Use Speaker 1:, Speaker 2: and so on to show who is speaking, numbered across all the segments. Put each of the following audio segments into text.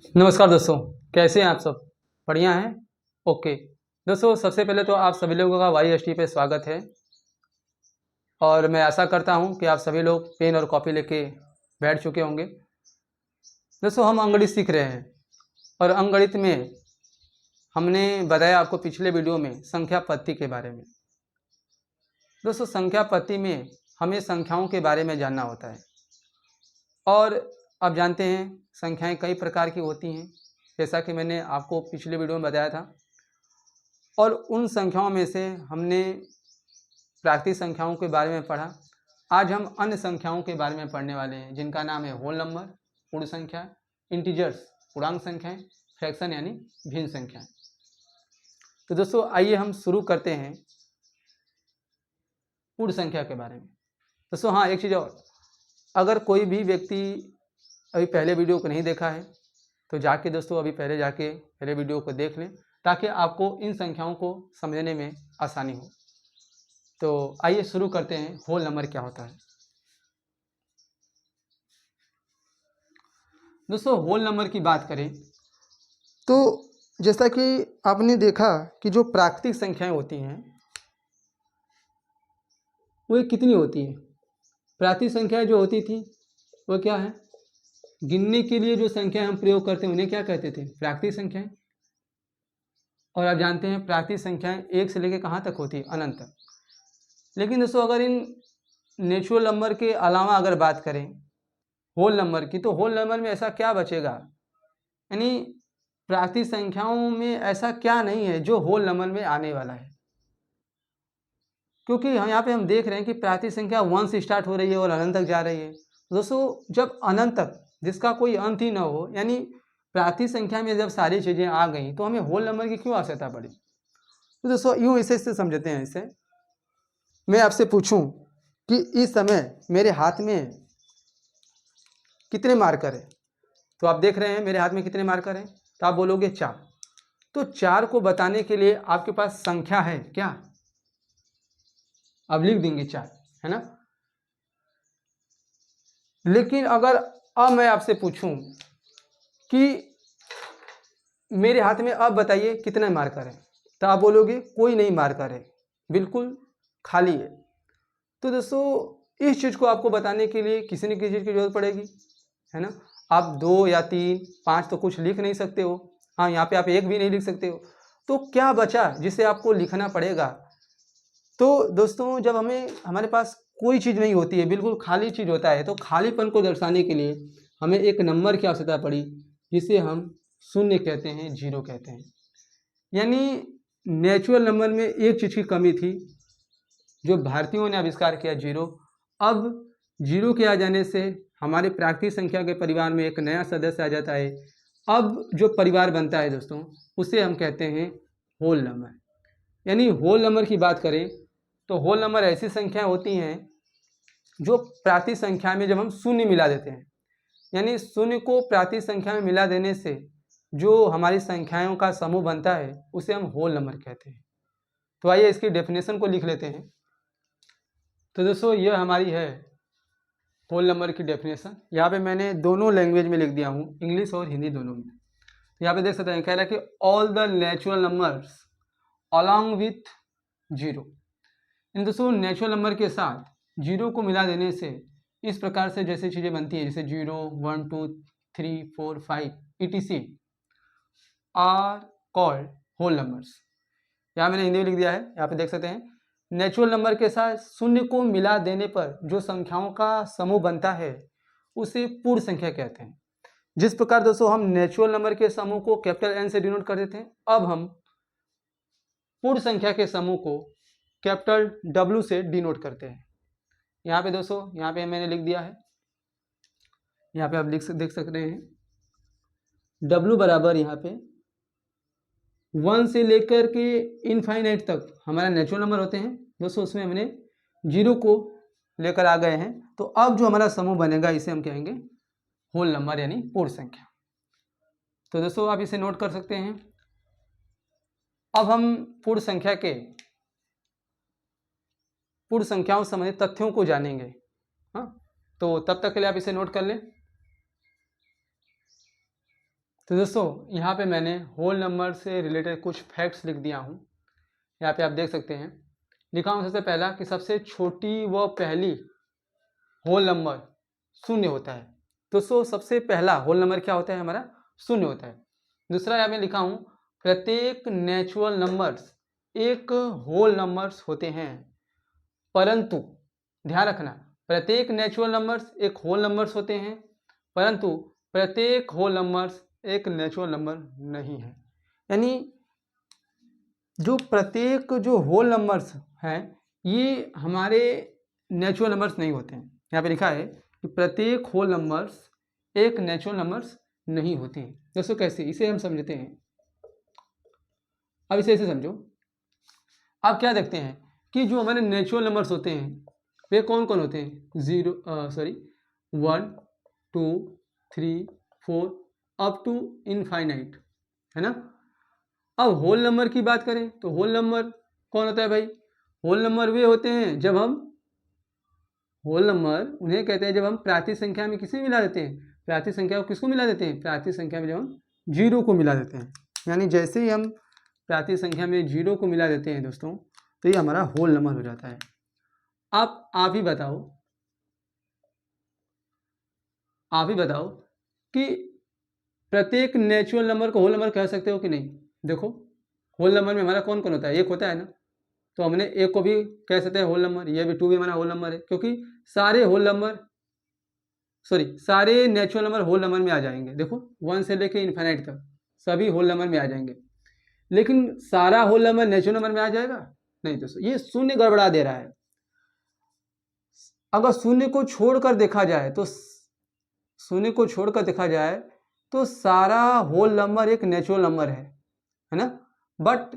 Speaker 1: नमस्कार दोस्तों, कैसे हैं आप सब? बढ़िया हैं? ओके। दोस्तों, सबसे पहले तो आप सभी लोगों का YST पे स्वागत है और मैं आशा करता हूं कि आप सभी लोग पेन और कॉपी लेके बैठ चुके होंगे। दोस्तों, हम अंकगणित सीख रहे हैं और अंकगणित में हमने बताया आपको पिछले वीडियो में संख्या पत्ती के बारे में। दोस्तों, संख्या पत्ती में हमें संख्याओं के बारे में जानना होता है और आप जानते हैं संख्याएं कई प्रकार की होती हैं, जैसा कि मैंने आपको पिछले वीडियो में बताया था। और उन संख्याओं में से हमने प्राकृतिक संख्याओं के बारे में पढ़ा। आज हम अन्य संख्याओं के बारे में पढ़ने वाले हैं, जिनका नाम है होल नंबर, पूर्ण संख्या, इंटीजर्स पूर्णांक संख्याएं, फ्रैक्शन यानी भिन्न संख्याएं। तो दोस्तों, आइए हम शुरू करते हैं पूर्ण संख्या के बारे में। दोस्तों हाँ, एक चीज़ और, अगर कोई भी व्यक्ति अभी पहले वीडियो को नहीं देखा है तो जाके दोस्तों अभी पहले वीडियो को देख लें, ताकि आपको इन संख्याओं को समझने में आसानी हो। तो आइए शुरू करते हैं, होल नंबर क्या होता है। दोस्तों, होल नंबर की बात करें तो जैसा कि आपने देखा कि जो प्राकृतिक संख्याएं होती हैं वो कितनी होती हैं। प्राकृतिक संख्याएं जो होती थी वो क्या है, गिनने के लिए जो संख्याएं हम प्रयोग करते हैं उन्हें क्या कहते थे, प्राकृतिक संख्याएं। और आप जानते हैं प्राकृतिक संख्याएं एक से लेकर कहाँ तक होती है, अनंत तक। लेकिन दोस्तों, अगर इन नेचुरल नंबर के अलावा अगर बात करें होल नंबर की, तो होल नंबर में ऐसा क्या बचेगा, यानी प्राकृतिक संख्याओं में ऐसा क्या नहीं है जो होल नंबर में आने वाला है। क्योंकि यहाँ पे हम देख रहे हैं कि प्राकृतिक संख्या 1 से स्टार्ट हो रही है और अनंत तक जा रही है। दोस्तों, जब अनंत तक जिसका कोई अंत ही ना हो, यानी प्राकृतिक संख्या में जब सारी चीज़ें आ गई तो हमें होल नंबर की क्यों आवश्यकता पड़ी। तो दोस्तों यूँ इसे समझते हैं। इसे मैं आपसे पूछूं कि इस समय मेरे हाथ में कितने मार्कर है, तो आप देख रहे हैं मेरे हाथ में कितने मार्कर हैं, तो आप बोलोगे 4। तो 4 को बताने के लिए आपके पास संख्या है क्या, आप लिख देंगे 4, है ना। लेकिन अगर अब मैं आपसे पूछूं कि मेरे हाथ में अब बताइए कितने मार्कर है, तो आप बोलोगे कोई नहीं मार्कर है, बिल्कुल खाली है। तो दोस्तों, इस चीज़ को आपको बताने के लिए किसी न किसी चीज़ की जरूरत पड़ेगी, है ना। आप 2 या 3 5 तो कुछ लिख नहीं सकते हो। हाँ, यहाँ पे आप 1 भी नहीं लिख सकते हो। तो क्या बचा जिसे आपको लिखना पड़ेगा। तो दोस्तों, जब हमारे पास कोई चीज़ नहीं होती है, बिल्कुल खाली चीज़ होता है, तो खालीपन को दर्शाने के लिए हमें एक नंबर की आवश्यकता पड़ी, जिसे हम शून्य कहते हैं, जीरो कहते हैं। यानी नेचुरल नंबर में एक चीज़ की कमी थी जो भारतीयों ने आविष्कार किया, जीरो। अब जीरो के आ जाने से हमारे प्राकृतिक संख्या के परिवार में एक नया सदस्य आ जाता है। अब जो परिवार बनता है दोस्तों, उसे हम कहते हैं होल नंबर। यानी होल नंबर की बात करें तो होल नंबर ऐसी संख्याएं होती हैं जो प्राकृतिक संख्या में जब हम शून्य मिला देते हैं, यानी शून्य को प्राकृतिक संख्या में मिला देने से जो हमारी संख्याओं का समूह बनता है उसे हम होल नंबर कहते हैं। तो आइए इसकी डेफिनेशन को लिख लेते हैं। तो दोस्तों, यह हमारी है होल नंबर की डेफिनेशन। यहाँ पे मैंने दोनों लैंग्वेज में लिख दिया हूँ, इंग्लिश और हिंदी दोनों में। तो यहाँ पे देख सकते हैं, कह रहा है कि all the natural numbers along with zero. इन दोस्तों, नेचुरल नंबर के साथ जीरो को मिला देने से इस प्रकार से जैसे चीज़ें बनती है, जैसे 0 1 2 3 4 5 etc are called whole numbers. यहाँ मैंने हिंदी में लिख दिया है, यहाँ पे देख सकते हैं। नेचुरल नंबर के साथ शून्य को मिला देने पर जो संख्याओं का समूह बनता है उसे पूर्ण संख्या कहते हैं। जिस प्रकार दोस्तों हम नेचुरल नंबर के समूह को कैपिटल एन से डिनोट कर देते हैं, अब हम पूर्ण संख्या के समूह को कैपिटल डब्ल्यू से डिनोट करते हैं। यहाँ पे दोस्तों, यहाँ पे मैंने लिख दिया है, यहाँ पे आप देख सकते हैं डब्ल्यू बराबर यहाँ पे 1 से लेकर के इनफाइनाइट तक हमारा नेचुरल नंबर होते हैं दोस्तों, उसमें हमने जीरो को लेकर आ गए हैं। तो अब जो हमारा समूह बनेगा इसे हम कहेंगे होल नंबर यानी पूर्ण संख्या। तो दोस्तों, आप इसे नोट कर सकते हैं। अब हम पूर्ण संख्याओं से संबंधित तथ्यों को जानेंगे। हाँ, तो तब तक के लिए आप इसे नोट कर लें। तो दोस्तों यहाँ पे मैंने होल नंबर से रिलेटेड कुछ फैक्ट्स लिख दिया हूँ। यहाँ पे आप देख सकते हैं, लिखा हूँ सबसे पहला कि सबसे छोटी व पहली होल नंबर शून्य होता है। दोस्तों सबसे पहला होल नंबर क्या होता है हमारा? शून्य होता है। दूसरा यहाँ में लिखा हूँ प्रत्येक नेचुरल नंबर्स एक होल नंबर्स होते हैं, परंतु ध्यान रखना प्रत्येक नेचुरल नंबर्स एक होल नंबर्स होते हैं, परंतु प्रत्येक होल नंबर्स एक नेचुरल नंबर नहीं है। यानी जो प्रत्येक जो होल नंबर्स हैं ये हमारे नेचुरल नंबर्स नहीं होते हैं। यहाँ पे लिखा है कि प्रत्येक होल नंबर्स एक नेचुरल नंबर्स नहीं होते हैं। दोस्तों कैसे, इसे हम समझते हैं। अब इसे ऐसे समझो, आप क्या देखते हैं कि जो हमारे नेचुरल नंबर्स होते हैं वे कौन कौन होते हैं? 1 2 3 4 अप टू इनफाइनाइट, है ना। अब होल नंबर की बात करें तो होल नंबर कौन होता है भाई? होल नंबर वे होते हैं जब हम होल नंबर उन्हें कहते हैं जब हम प्रातिक संख्या में किसे मिला देते हैं? प्रातिक संख्या को किसको मिला देते हैं? प्रातिक संख्या में जब हम जीरो को मिला देते हैं। यानी जैसे ही हम प्रातिक संख्या में जीरो को मिला देते हैं दोस्तों, तो ये हमारा होल नंबर हो जाता है। आप ही बताओ कि प्रत्येक नेचुरल नंबर को होल नंबर कह सकते हो कि नहीं? देखो होल नंबर में हमारा कौन कौन होता है? एक होता है ना, तो हमने एक को भी कह सकते हैं होल नंबर, ये भी 2 भी हमारा होल नंबर है, क्योंकि सारे नेचुरल नंबर होल नंबर में आ जाएंगे। देखो 1 से लेके इनफाइनाइट तक सभी होल नंबर में आ जाएंगे, लेकिन सारा होल नंबर नेचुरल नंबर में आ जाएगा नहीं दोस्तों, ये शून्य गड़बड़ा दे रहा है। अगर शून्य को छोड़कर देखा जाए तो सारा होल नंबर एक नेचुरल नंबर है ना। बट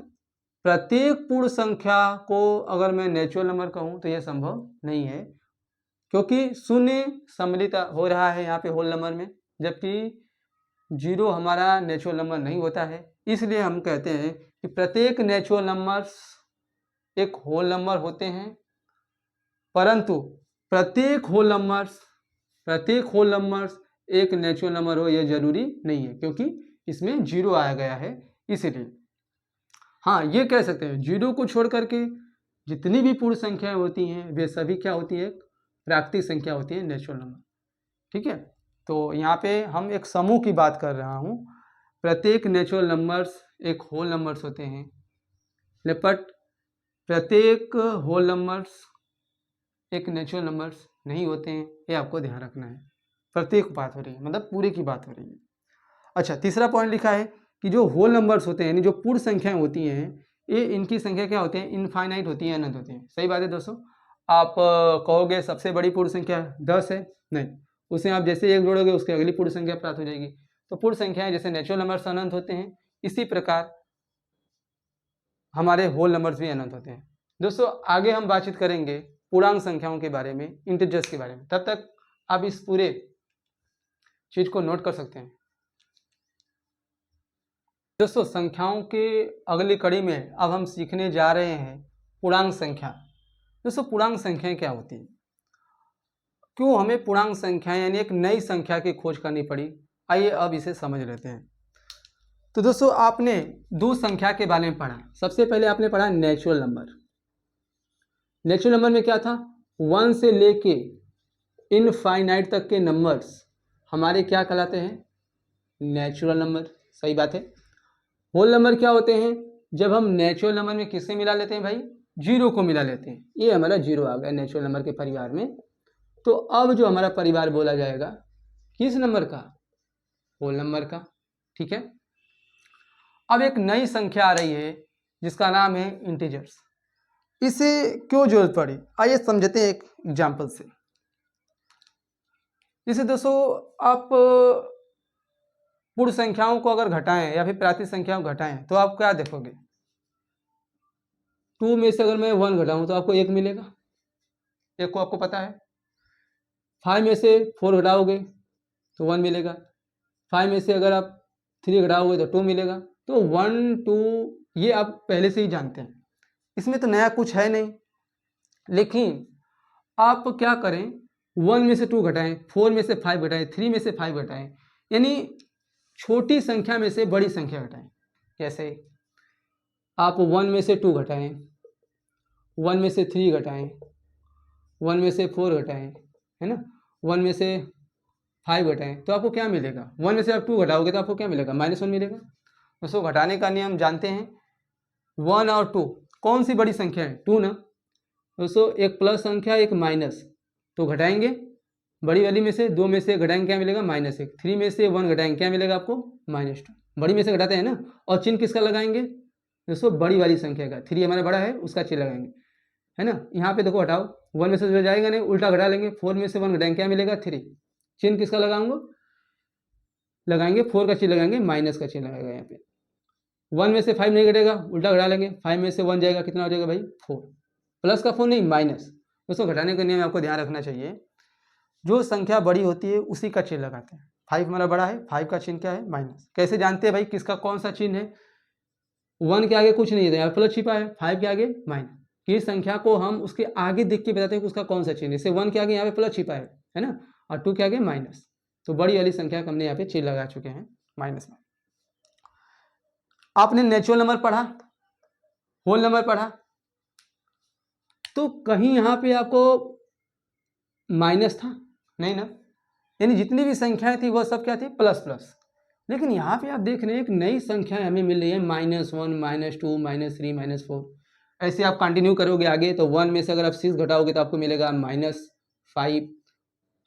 Speaker 1: प्रत्येक पूर्ण संख्या को अगर मैं नेचुरल नंबर कहूँ तो यह संभव नहीं है, क्योंकि शून्य सम्मिलित हो रहा है यहाँ पे होल नंबर में, जबकि जीरो हमारा नेचुरल नंबर नहीं होता है। इसलिए हम कहते हैं कि प्रत्येक नेचुरल नंबर्स एक होल नंबर होते हैं, परंतु प्रत्येक होल नंबर्स एक नेचुरल नंबर हो यह जरूरी नहीं है, क्योंकि इसमें जीरो आया गया है। इसीलिए हाँ ये कह सकते हैं जीरो को छोड़ करके जितनी भी पूर्ण संख्याएं होती हैं वे सभी क्या होती है? प्राकृतिक संख्या होती है, नेचुरल नंबर। ठीक है, तो यहाँ पे हम एक समूह की बात कर रहा हूँ। प्रत्येक नेचुरल नंबर्स एक होल नंबर्स होते हैं, लेकिन प्रत्येक होल नंबर्स एक नेचुरल नंबर्स नहीं होते हैं। ये आपको ध्यान रखना है। प्रत्येक बात हो रही है, मतलब पूरे की बात हो रही है। अच्छा, तीसरा पॉइंट लिखा है कि जो होल नंबर्स होते हैं यानी जो पूर्ण संख्याएं होती हैं, ये इनकी संख्या क्या होती है? इनफाइनाइट होती है, अनंत होती है। सही बात है दोस्तों। आप कहोगे सबसे बड़ी पूर्ण संख्या 10 है, नहीं, उसे आप जैसे एक जोड़ोगे उसकी अगली पूर्ण संख्या प्राप्त हो जाएगी। तो पूर्ण संख्याएं जैसे नेचुरल नंबर्स अनंत होते हैं, इसी प्रकार हमारे होल नंबर्स भी अनंत होते हैं। दोस्तों आगे हम बातचीत करेंगे पूर्णांक संख्याओं के बारे में, इंटीजर्स के बारे में। तब तक आप इस पूरे चीज को नोट कर सकते हैं। दोस्तों संख्याओं के अगली कड़ी में अब हम सीखने जा रहे हैं पूर्णांक संख्या। दोस्तों पूर्णांक संख्याएं क्या होती है? क्यों हमें पूर्णांक संख्या यानी एक नई संख्या की खोज करनी पड़ी? आइए अब इसे समझ लेते हैं। तो दोस्तों आपने दो संख्या के बारे में पढ़ा। सबसे पहले आपने पढ़ा नेचुरल नंबर। नेचुरल नंबर में क्या था? 1 से लेके इनफाइनाइट तक के नंबर्स हमारे क्या कहलाते हैं? Natural number. सही बात है। होल नंबर क्या होते हैं? जब हम नेचुरल नंबर में किससे मिला लेते हैं भाई? जीरो को मिला लेते हैं। ये हमारा जीरो आ गया नेचुरल नंबर के परिवार में। तो अब जो हमारा परिवार बोला जाएगा किस नंबर का? होल नंबर का। ठीक है, अब एक नई संख्या आ रही है जिसका नाम है इंटीजर्स। इसे क्यों जरूरत पड़ी? आइए समझते हैं एक एग्जाम्पल से। जैसे दोस्तों आप पूर्ण संख्याओं को अगर घटाएं या फिर प्रातिक संख्याओं को घटाएं तो आप क्या देखोगे? 2 में से अगर मैं 1 घटाऊं तो आपको 1 मिलेगा, एक को आपको पता है। 5 में से 4 घटाओगे तो 1 मिलेगा। 5 में से अगर आप 3 घटाओगे तो 2 मिलेगा। तो 1 2 ये आप पहले से ही जानते हैं, इसमें तो नया कुछ है नहीं। लेकिन आप क्या करें, 1 में से 2 घटाएं, 4 में से 5 घटाएं, 3 में से 5 घटाएं, यानी छोटी संख्या में से बड़ी संख्या घटाएं। कैसे? आप 1 में से 2 घटाएं, 1 में से 3 घटाएं, 1 में से 4 घटाएं, है ना, 1 में से 5 घटाएं, तो आपको क्या मिलेगा? 1 में से आप 2 घटाओगे तो आपको क्या मिलेगा? -1 मिलेगा। दोस्तों घटाने का नियम जानते हैं, 1 और 2 कौन सी बड़ी संख्या है? 2 ना। दोस्तों एक प्लस संख्या एक माइनस, तो घटाएंगे बड़ी वाली में से 2 में से घटाएंगे, क्या मिलेगा? -1। 3 में से 1 घटाएंगे, क्या मिलेगा आपको? -2। बड़ी में से घटाते हैं ना, और चिन्ह किसका लगाएंगे? दोस्तों बड़ी वाली संख्या का, 3 हमारा बड़ा है उसका चिन्ह लगाएंगे, है ना। यहाँ पे देखो हटाओ, 1 में से जो जाएगा नहीं, उल्टा घटा लेंगे, 4 में से 1 घटाएंगे, क्या मिलेगा? 3। चिन्ह किसका लगाऊंगा? लगाएंगे 4 का चिन्ह लगाएंगे, माइनस का चिन्ह लगाएगा यहाँ पे। 1 में से 5 नहीं घटेगा, उल्टा घटा लेंगे, 5 में से 1 जाएगा, कितना हो जाएगा भाई? 4। प्लस का 4 नहीं, माइनस। दोस्तों घटाने का नियम आपको ध्यान रखना चाहिए, जो संख्या बड़ी होती है उसी का चिन्ह लगाते हैं। 5 हमारा बड़ा है, 5 का चिन्ह क्या है? माइनस। कैसे जानते हैं भाई किसका कौन सा चिन्ह है? 1 के आगे कुछ नहीं है, यहाँ प्लस छिपा है, 5 के आगे माइनस। किस संख्या को हम उसके आगे देख के बताते हैं कि उसका कौन सा चिन्ह है। जैसे 1 के आगे यहाँ पे प्लस छिपा है ना, और 2 के आगे माइनस, तो बड़ी वाली संख्या को हमने यहाँ पे चिन्ह लगा चुके हैं माइनस में। आपने नेचुरल नंबर पढ़ा, होल नंबर पढ़ा, तो कहीं यहाँ पे आपको माइनस था नहीं ना, यानी जितनी भी संख्याएं थी वह सब क्या थी? Plus plus. लेकिन यहाँ पे आप देख रहे हैं एक नई संख्या हमें मिल रही है, -1, -2, -3, -4। ऐसे आप कंटिन्यू करोगे आगे, तो 1 में से अगर आप 6 घटाओगे तो आपको मिलेगा -5,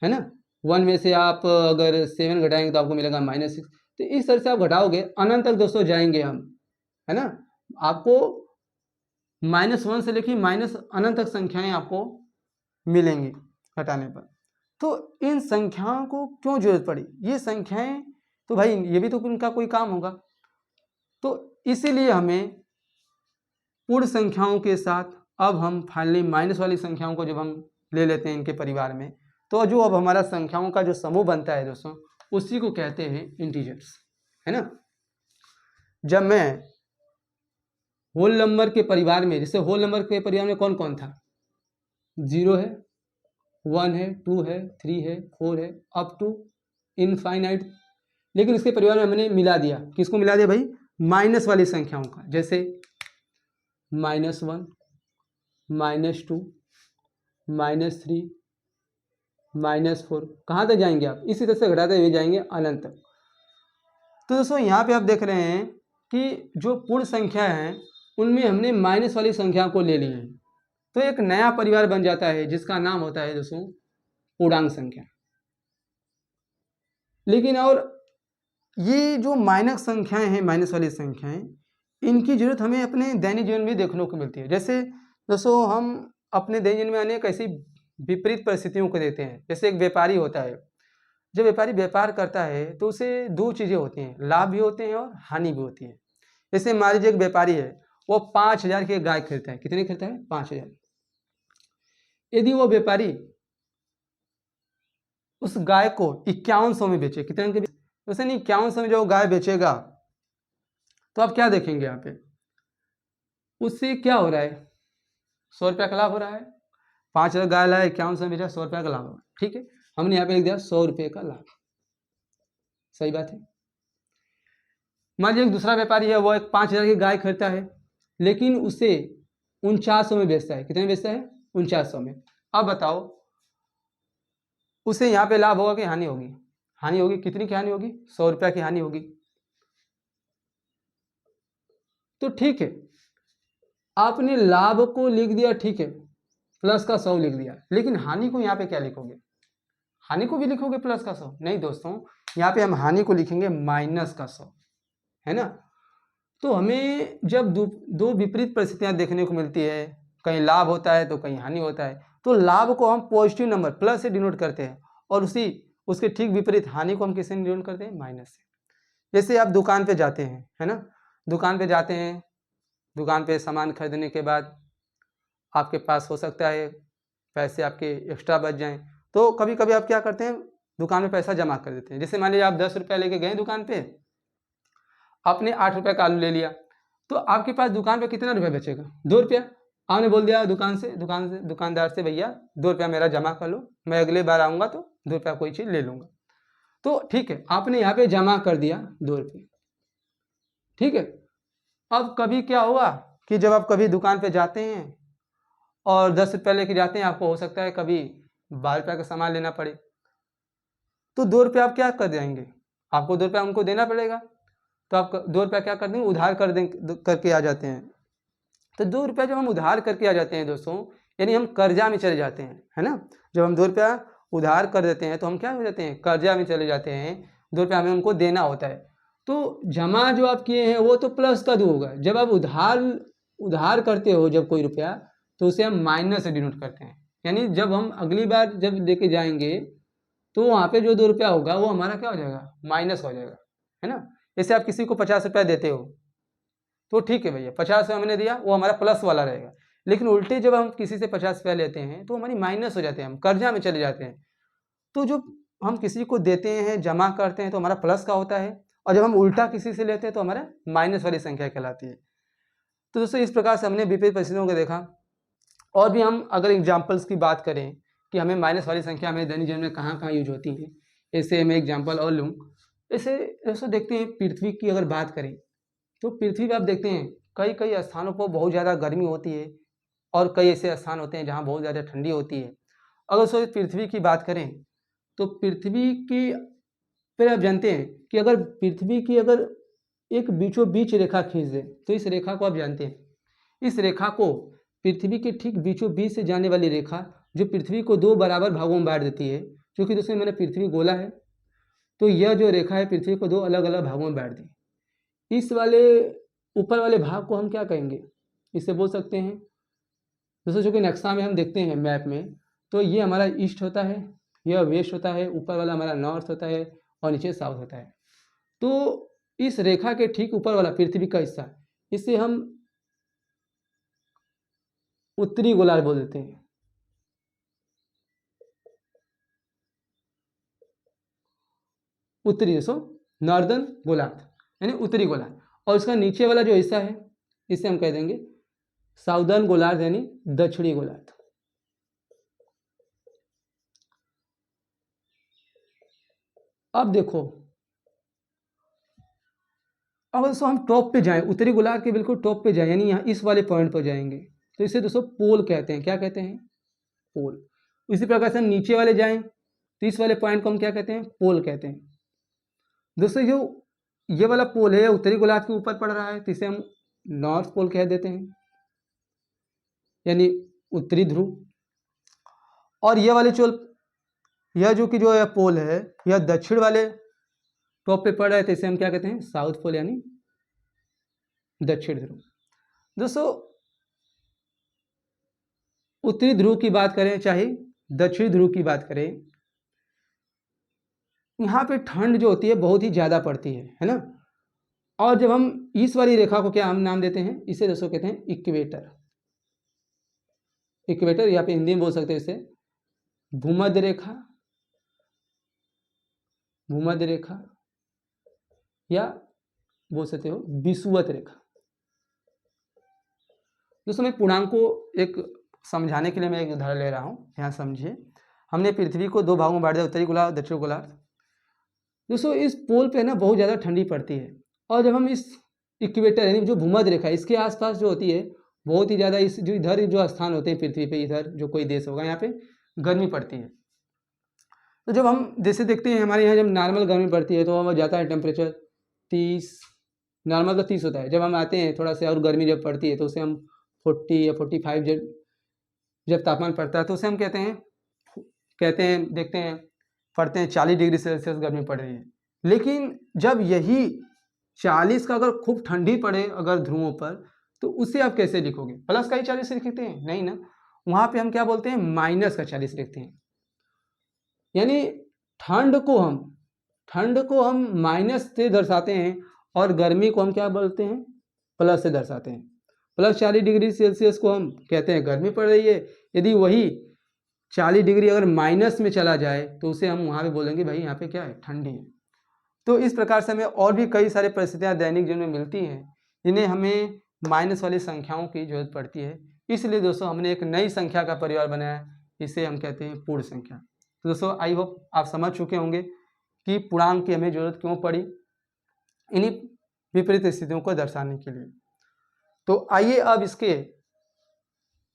Speaker 1: है ना। 1 में से आप अगर 7 घटाएंगे तो आपको मिलेगा -6। तो इस तरह से आप घटाओगे, अनंत तक दोस्तों जाएंगे हम, है ना। आपको -1 से लेकर अनंत तक संख्याएं आपको मिलेंगी घटाने पर। तो इन संख्याओं को क्यों जरूरत पड़ी? ये संख्याएं तो भाई ये भी तो उनका कोई काम होगा, तो इसीलिए हमें पूर्ण संख्याओं के साथ अब हम फाइनली माइनस वाली संख्याओं को जब हम ले लेते हैं इनके परिवार में, तो जो अब हमारा संख्याओं का जो समूह बनता है दोस्तों, उसी को कहते हैं इंटीजर्स, है ना। जब मैं होल नंबर के परिवार में, जैसे होल नंबर के परिवार में कौन कौन था? 0 है, 1 है, 2 है, 3 है, 4 है, अप टू इनफाइनाइट। लेकिन इसके परिवार में हमने मिला दिया, किसको मिला दिया भाई? माइनस वाली संख्याओं का, जैसे -1, -2, -3, -4। कहाँ तक जाएंगे आप? इसी तरह से घटाते हुए जाएंगे अनंत तक। तो दोस्तों यहाँ पे आप देख रहे हैं कि जो पूर्ण संख्या है उनमें हमने माइनस वाली संख्या को ले लिया है, तो एक नया परिवार बन जाता है जिसका नाम होता है दोस्तों पूर्णांक संख्या। लेकिन और ये जो माइनस संख्याएं हैं, माइनस वाली संख्याएं, इनकी जरूरत हमें अपने दैनिक जीवन में देखने को मिलती है। जैसे दोस्तों हम अपने दैनिक जीवन में अनेक ऐसी विपरीत परिस्थितियों को देते हैं। जैसे एक व्यापारी होता है, जब व्यापारी व्यापार करता है तो उसे 2 चीज़ें होती हैं, लाभ भी होते हैं और हानि भी होती है। जैसे मान लीजिए एक व्यापारी है, वो 5000 की गाय खरीदता है। कितने खरीदता है? 5000। यदि वो व्यापारी उस गाय को 5100 में बेचे, कितने के? उसे नहीं, 5100 में जो गाय बेचेगा, तो आप क्या देखेंगे यहाँ पे? उससे क्या हो रहा है? 100 रुपया का लाभ हो रहा है। 5000 गाय लाया, 5100 में बेचा, 100 रुपया का लाभ हो रहा है। ठीक है, हमने यहाँ पे लिख दिया 100 रुपये का लाभ। सही बात है। मान लीजिए एक दूसरा व्यापारी है, वो एक 5000 की गाय खरीदता है, लेकिन उसे 4900 में बेचता है। कितने में बेचता है? 4900 में। अब बताओ उसे यहाँ पे लाभ होगा कि हानि होगी? हानि होगी। कितनी की हानि होगी? 100 रुपया की हानि होगी। तो ठीक है, आपने लाभ को लिख दिया, ठीक है, प्लस का 100 लिख दिया, लेकिन हानि को यहाँ पे क्या लिखोगे? हानि को भी लिखोगे प्लस का 100? नहीं दोस्तों, यहाँ पे हम हानि को लिखेंगे माइनस का 100, है ना। तो हमें जब दो विपरीत परिस्थितियां देखने को मिलती है, कहीं लाभ होता है तो कहीं हानि होता है, तो लाभ को हम पॉजिटिव नंबर प्लस से डिनोट करते हैं, और उसके ठीक विपरीत हानि को हम किससे डिनोट करते हैं? माइनस से। जैसे आप दुकान पे जाते हैं, है ना, दुकान पे जाते हैं, दुकान पे सामान खरीदने के बाद आपके पास हो सकता है पैसे आपके एक्स्ट्रा बच जाएं, तो कभी कभी आप क्या करते हैं? दुकान में पैसा जमा कर देते हैं। जैसे मान लीजिए आप 10 रुपया लेके गए दुकान पे, आपने 8 रुपये का आलू ले लिया, तो आपके पास दुकान पे कितना रुपया बचेगा? 2 रुपया। आपने बोल दिया दुकानदार से भैया 2 रुपया मेरा जमा कर लो, मैं अगले बार आऊँगा तो 2 रुपया कोई चीज़ ले लूँगा। तो ठीक है, आपने यहाँ पे जमा कर दिया 2 रुपये, ठीक है। अब कभी क्या होगा कि जब आप कभी दुकान पे जाते हैं और 10 रुपये लेके जाते हैं, आपको हो सकता है कभी 12 रुपये का सामान लेना पड़े, तो 2 रुपये आप क्या कर जाएंगे, आपको 2 रुपये उनको देना पड़ेगा, तो आप 2 रुपये क्या कर देंगे, उधार कर देंगे, करके आ जाते हैं। तो 2 रुपये जब हम उधार करके आ जाते हैं दोस्तों, यानी हम कर्जा में चले जाते हैं, है ना। जब हम 2 रुपया उधार कर देते हैं तो हम क्या हो जाते हैं, कर्जा में चले जाते हैं। 2 रुपया हमें उनको देना होता है। तो जमा जो आप किए हैं वो तो प्लस का 2 होगा। जब आप उधार करते हो जब कोई रुपया, तो उसे हम माइनस से डिनोट करते हैं। यानी जब हम अगली बार जब लेके जाएंगे तो वहाँ पे जो 2 रुपया होगा वो हमारा क्या हो जाएगा, माइनस हो जाएगा, है ना। जैसे आप किसी को 50 रुपया देते हो तो ठीक है भैया, 50 रुपया हमने दिया, वो हमारा प्लस वाला रहेगा। लेकिन उल्टे जब हम किसी से 50 रुपया लेते हैं तो हमारी माइनस हो जाते हैं, हम कर्जा में चले जाते हैं। तो जो हम किसी को देते हैं, जमा करते हैं, तो हमारा प्लस का होता है, और जब हम उल्टा किसी से लेते हैं तो हमारा माइनस वाली संख्या कहलाती है। तो दोस्तों इस प्रकार से हमने विपरीत परिस्थितियों को देखा। और भी हम अगर एग्जाम्पल्स की बात करें कि हमें माइनस वाली संख्या हमें दैनिक जीवन में कहाँ कहाँ यूज होती है, ऐसे मैं एग्जाम्पल और लूँ। ऐसे दोस्तों देखते हैं पृथ्वी की अगर बात करें तो पृथ्वी पर आप देखते हैं कई कई स्थानों पर बहुत ज़्यादा गर्मी होती है और कई ऐसे स्थान होते हैं जहाँ बहुत ज़्यादा ठंडी होती है। अगर सो पृथ्वी की बात करें तो पृथ्वी की पर आप जानते हैं कि अगर पृथ्वी की अगर एक बीचों बीच रेखा खींच दें तो इस रेखा को आप जानते हैं, इस रेखा को पृथ्वी के ठीक बीचों बीच से जाने वाली रेखा जो पृथ्वी को 2 बराबर भागों में बांट देती है, क्योंकि दोस्तों मैंने पृथ्वी गोला है तो यह जो रेखा है पृथ्वी को 2 अलग अलग भागों में बांट दी। इस वाले ऊपर वाले भाग को हम क्या कहेंगे, इसे बोल सकते हैं दोस्तों, जो कि नक्शा में हम देखते हैं मैप में, तो ये हमारा ईस्ट होता है, यह वेस्ट होता है, ऊपर वाला हमारा नॉर्थ होता है और नीचे साउथ होता है। तो इस रेखा के ठीक ऊपर वाला पृथ्वी का हिस्सा, इसे हम उत्तरी गोलार्ध बोल देते हैं। उत्तरी दोस्तों नॉर्दर्न गोलार्ध यानी उत्तरी गोलार्ध, और इसका नीचे वाला जो हिस्सा है इसे हम कह देंगे साउदर्न गोलार्ध यानी दक्षिणी गोलार्ध। अब देखो, अगर दोस्तों हम टॉप पे जाएं, उत्तरी गोलार्ध के बिल्कुल टॉप पे जाएं, यानी यहाँ इस वाले पॉइंट पर जाएंगे तो इसे दोस्तों पोल कहते हैं। क्या कहते हैं, पोल। इसी प्रकार से हम नीचे वाले जाएं तो इस वाले पॉइंट को हम क्या कहते हैं, पोल कहते हैं। दोस्तों जो ये वाला पोल है उत्तरी गोलार्ध के ऊपर पड़ रहा है तो इसे हम नॉर्थ पोल कह देते हैं यानी उत्तरी ध्रुव। और ये वाले यह जो कि जो है पोल है यह दक्षिण वाले टॉप पे पड़ रहा है तो इसे हम क्या कहते हैं, साउथ पोल यानी दक्षिण ध्रुव। दोस्तों उत्तरी ध्रुव की बात करें चाहे दक्षिण ध्रुव की बात करें, यहाँ पे ठंड जो होती है बहुत ही ज़्यादा पड़ती है ना। और जब हम इस वाली रेखा को क्या हम नाम देते हैं, इसे दोस्तों कहते हैं इक्वेटर। इक्वेटर यहाँ पे हिंदी में बोल सकते हैं इसे भूमध्य रेखा, भूमध्य रेखा या बोल सकते हो विषुवत रेखा। दोस्तों मैं पूर्णांक को एक समझाने के लिए मैं एक उदाहरण ले रहा हूँ, यहाँ समझिए। हमने पृथ्वी को 2 भागों में बांट दिया, उत्तरी गोलार्ध दक्षिण गोलार्ध। दोस्तों इस पोल पे ना बहुत ज़्यादा ठंडी पड़ती है, और जब हम इस इक्वेटर यानी जो भूमध्य रेखा इसके आसपास जो होती है बहुत ही ज़्यादा, इस जो इधर जो स्थान होते हैं पृथ्वी पे, इधर जो कोई देश होगा यहाँ पे गर्मी पड़ती है। तो जब हम जैसे देखते हैं हमारे यहाँ जब नॉर्मल गर्मी पड़ती है तो हमारा जाता है टेम्परेचर 30, नॉर्मल तो 30 होता है। जब हम आते हैं थोड़ा सा और गर्मी जब पड़ती है तो उसे हम 40 या 45 जब तापमान पड़ता है तो उसे हम कहते हैं देखते हैं पढ़ते हैं 40 डिग्री सेल्सियस गर्मी पड़ रही है। लेकिन जब यही 40 का अगर खूब ठंडी पड़े अगर ध्रुवों पर, तो उसे आप कैसे लिखोगे, प्लस का ही 40 लिखते हैं, नहीं ना। वहाँ पे हम क्या बोलते हैं, माइनस का 40 लिखते हैं। यानी ठंड को हम माइनस से दर्शाते हैं और गर्मी को हम क्या बोलते हैं, प्लस से दर्शाते हैं। प्लस 40 डिग्री सेल्सियस को हम कहते हैं गर्मी पड़ रही है। यदि वही 40 डिग्री अगर माइनस में चला जाए तो उसे हम वहाँ पे बोलेंगे भाई यहाँ पे क्या है, ठंडी है। तो इस प्रकार से हमें और भी कई सारी परिस्थितियाँ दैनिक जीवन में मिलती हैं जिन्हें हमें माइनस वाली संख्याओं की जरूरत पड़ती है। इसलिए दोस्तों हमने एक नई संख्या का परिवार बनाया, इसे हम कहते हैं पूर्ण संख्या। तो दोस्तों आई होप आप समझ चुके होंगे कि पूर्णांक की हमें जरूरत क्यों पड़ी, इन्हीं विपरीत स्थितियों को दर्शाने के लिए। तो आइए अब इसके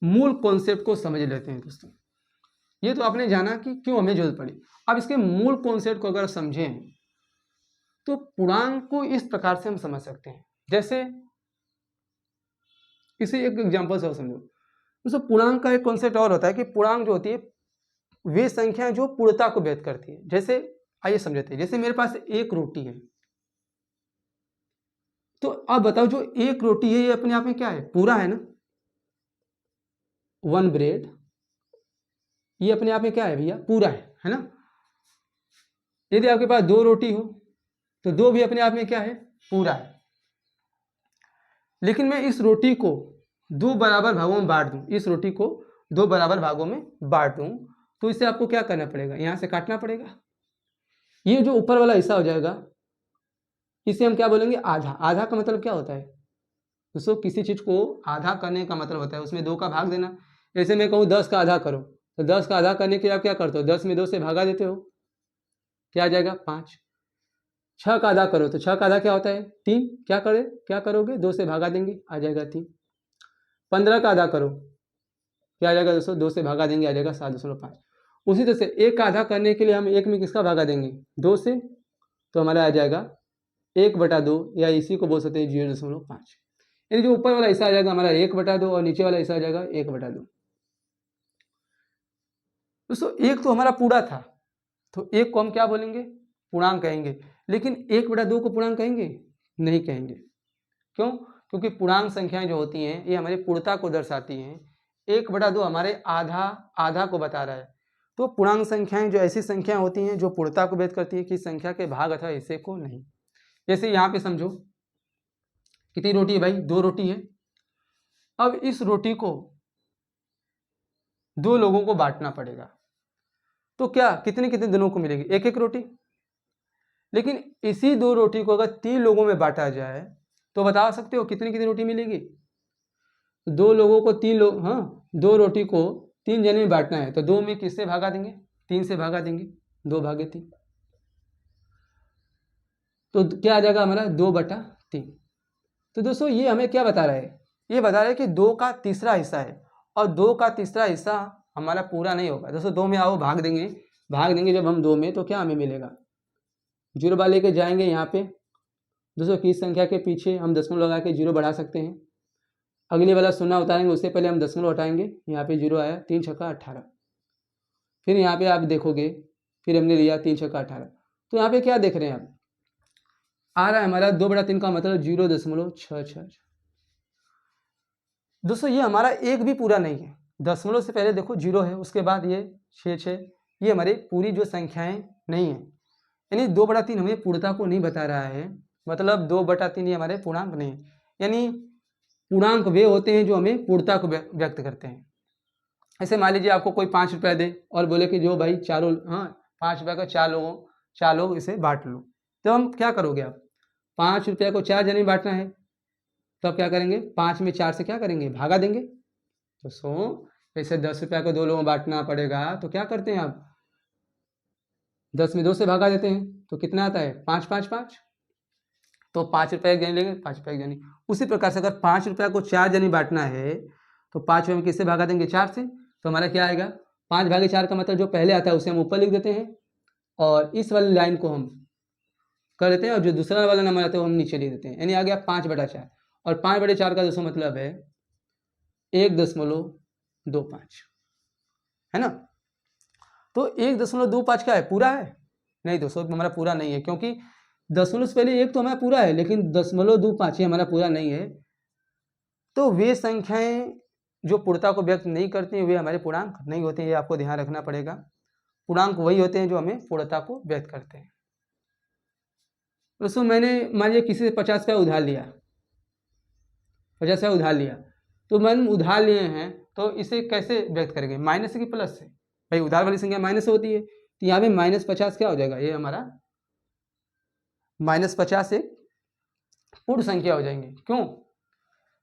Speaker 1: मूल कॉन्सेप्ट को समझ लेते हैं दोस्तों। ये तो आपने जाना कि क्यों हमें जरूरत पड़ी। अब इसके मूल कॉन्सेप्ट को अगर समझें तो पूर्णांक को इस प्रकार से हम समझ सकते हैं, जैसे इसे एक एग्जांपल से और समझो दोस्तों। पूर्णांक का एक कॉन्सेप्ट और होता है कि पूर्णांक जो होती है वे संख्याएं जो पूर्णता को व्यक्त करती है। जैसे आइए समझते हैं, जैसे मेरे पास एक रोटी है, तो अब बताओ जो एक रोटी है ये अपने आप में क्या है, पूरा है ना। वन ब्रेड ये अपने आप में क्या है भैया, पूरा है ना। यदि आपके पास दो रोटी हो तो दो भी अपने आप में क्या है, पूरा है। लेकिन मैं इस रोटी को दो बराबर भागों में बांट दूं, इस रोटी को दो बराबर भागों में बांट दूं, तो इसे आपको क्या करना पड़ेगा, यहां से काटना पड़ेगा। ये जो ऊपर वाला हिस्सा हो जाएगा इसे हम क्या बोलेंगे, आधा। आधा का मतलब क्या होता है दोस्तों, किसी चीज को आधा करने का मतलब होता है उसमें दो का भाग देना। जैसे मैं कहूँ 10 का आधा करो, तो 10 का आधा करने के लिए आप क्या करते हो, 10 में 2 से भागा देते हो, क्या आ जाएगा 5। 6 का आधा करो तो 6 का आधा क्या होता है 3, क्या करोगे 2 से भागा देंगे, आ जाएगा 3। 15 का आधा करो, क्या आ जाएगा दोस्तों, 2 से भागा देंगे, आ जाएगा 7.5। उसी तरह से एक का आधा करने के लिए हम एक में किसका भागा देंगे, 2 से, तो हमारा आ जाएगा 1/2, या इसी को बोल सकते हैं 0.5। यानी जो ऊपर वाला हिस्सा आ जाएगा हमारा 1/2 और नीचे वाला हिस्सा आ जाएगा 1/2। दोस्तों एक तो हमारा पूरा था, तो एक को हम क्या बोलेंगे, पूर्णांक कहेंगे। लेकिन 1/2 को पूर्णांक कहेंगे, नहीं कहेंगे। क्यों, क्योंकि पूर्णांक संख्याएं जो होती हैं ये हमारी पूर्णता को दर्शाती हैं। 1/2 हमारे आधा को बता रहा है। तो पूर्णांक संख्याएं जो ऐसी संख्याएं होती हैं जो पूर्णता को व्यक्त करती है कि संख्या के भाग अथवा हिस्से को नहीं। जैसे यहाँ पे समझो कितनी रोटी है भाई, 2 रोटी है। अब इस रोटी को 2 लोगों को बांटना पड़ेगा, तो क्या कितने कितने दिनों को मिलेगी, एक एक रोटी। लेकिन इसी 2 रोटी को अगर 3 लोगों में बांटा जाए तो बता सकते हो कितनी कितनी रोटी मिलेगी। 2 लोगों को 3 लोग, हाँ 2 रोटी को 3 जने में बांटना है, तो 2 में किससे भागा देंगे, 3 से भागा देंगे, 2/3। तो क्या आ जाएगा हमारा 2/3। तो दोस्तों ये हमें क्या बता रहा है, ये बता रहा है कि 2 का तीसरा हिस्सा है, और 2 का तीसरा हिस्सा हमारा पूरा नहीं होगा। दोस्तों 2 में आओ भाग देंगे जब हम 2 में, तो क्या हमें मिलेगा, 0 लेके जाएंगे यहाँ पे। दोस्तों किस संख्या के पीछे हम दशमलव लगा के 0 बढ़ा सकते हैं, अगले वाला 0 उतारेंगे उससे पहले हम दशमलव हटाएंगे, यहाँ पे 0 आया, 3 छक्का 18। फिर यहाँ पे आप देखोगे, फिर हमने लिया 3 छक्का 18, तो यहाँ पे क्या देख रहे हैं आप, आ रहा है हमारा 2/3 का मतलब 0.66। दोस्तों ये हमारा एक भी पूरा नहीं है, दशमलव से पहले देखो 0 है, उसके बाद ये 6, ये हमारी पूरी जो संख्याएं नहीं है। यानी 2/3 हमें पूर्णता को नहीं बता रहा है, मतलब 2/3 ये हमारे पूर्णांक नहीं है। यानी पूर्णांक वे होते हैं जो हमें पूर्णता को व्यक्त करते हैं। ऐसे मान लीजिए आपको कोई 5 रुपया दे और बोले कि जो भाई चारों, हाँ 5 रुपये का 4 लोग इसे बांट लो, तो हम क्या करोगे आप, 5 रुपये को 4 जने में बांटना है, तो आप क्या करेंगे, 5 में 4 से क्या करेंगे, भागा देंगे। तो जैसे 10 रुपये को 2 लोगों में बांटना पड़ेगा, तो क्या करते हैं आप, 10 में 2 से भागा देते हैं, तो कितना आता है 5, 5, 5। तो 5 रुपये एक जनी लेंगे, 5 रुपये एक जनी। उसी प्रकार से अगर 5 रुपये को 4 जनी बांटना है, तो 5 रुपये में किससे भागा देंगे, 4 से। तो हमारा क्या आएगा, 5/4 का मतलब जो पहले आता है उसे हम ऊपर लिख देते हैं, और इस वाली लाइन को हम कर देते हैं, और जो दूसरा वाला नंबर आता है वो हम नीचे लिख देते हैं। यानी आ गया 5/4, और 5/4 का दोस्तों मतलब है 1.25, है ना। तो 1.25 क्या है, पूरा है, नहीं दोस्तों हमारा पूरा नहीं है, क्योंकि दशमलव से पहले एक तो हमारा पूरा है, लेकिन 0.25 ही हमारा पूरा नहीं है। तो वे संख्याएं जो पूर्णता को व्यक्त नहीं करती हैं वे हमारे पूर्णांक नहीं होते हैं, ये आपको ध्यान रखना पड़ेगा। पूर्णांक वही होते हैं जो हमें पूर्णता को व्यक्त करते हैं। दोस्तों मैंने मान लीजिए किसी से 50 रुपया उधार लिया, 50 रुपया उधार लिया, तो मैंने उधार लिए हैं, तो इसे कैसे व्यक्त करेंगे, माइनस की प्लस से, भाई उधार वाली संख्या माइनस होती है, तो यहाँ पे -50 क्या हो जाएगा, ये हमारा -50 एक पूर्ण संख्या हो जाएंगे। क्यों,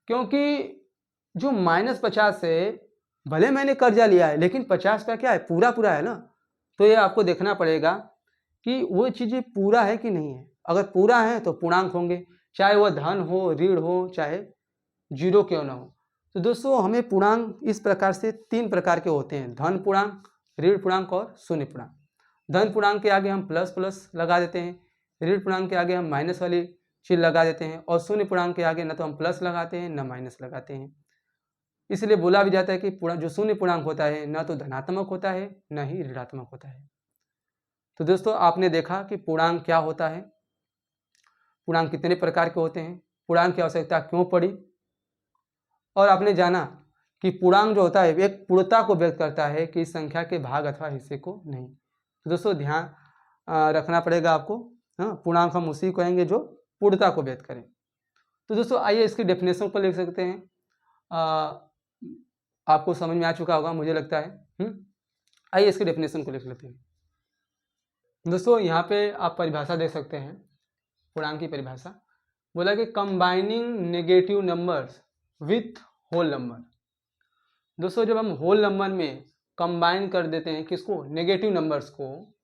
Speaker 1: क्योंकि जो -50 से भले मैंने कर्जा लिया है, लेकिन 50 का क्या है, पूरा है ना। तो ये आपको देखना पड़ेगा कि वो चीज़ें पूरा है कि नहीं है। अगर पूरा है तो पूर्णांक होंगे, चाहे वह धन हो, ऋण हो, चाहे जीरो क्यों ना हो। तो दोस्तों हमें पूर्णांक इस प्रकार से 3 प्रकार के होते हैं, धन पूर्णांक, ऋण पूर्णांक और शून्य पूर्णांक। धन पूर्णांक के आगे हम प्लस प्लस लगा देते हैं, ऋण पूर्णांक के आगे हम माइनस वाली चीज़ लगा देते हैं, और शून्य पूर्णांक के आगे न तो हम प्लस लगाते हैं न माइनस लगाते हैं। इसलिए बोला भी जाता है कि जो शून्य पूर्णांक होता है न तो धनात्मक होता है न ही ऋणात्मक होता है। तो दोस्तों आपने देखा कि पूर्णांक क्या होता है, पूर्णांक कितने प्रकार के होते हैं, पूर्णांक की आवश्यकता क्यों पड़ी, और आपने जाना कि पूर्णांक जो होता है एक पूर्णता को व्यक्त करता है कि इस संख्या के भाग अथवा हिस्से को नहीं। तो दोस्तों ध्यान रखना पड़ेगा आपको। हाँ, पूर्णांक हम उसी को कहेंगे जो पूर्णता को व्यक्त करें। तो दोस्तों आइए इसकी डेफिनेशन को लिख सकते हैं। आपको समझ में आ चुका होगा मुझे लगता है। आइए इसकी डेफिनेशन को लिख लेते हैं। दोस्तों यहाँ पे आप परिभाषा देख सकते हैं, पूर्णांक की परिभाषा बोला कि combining negative numbers with whole number. दोस्तों जब हम होल नंबर में कंबाइन कर देते हैं किसको, नेगेटिव नंबर्स को,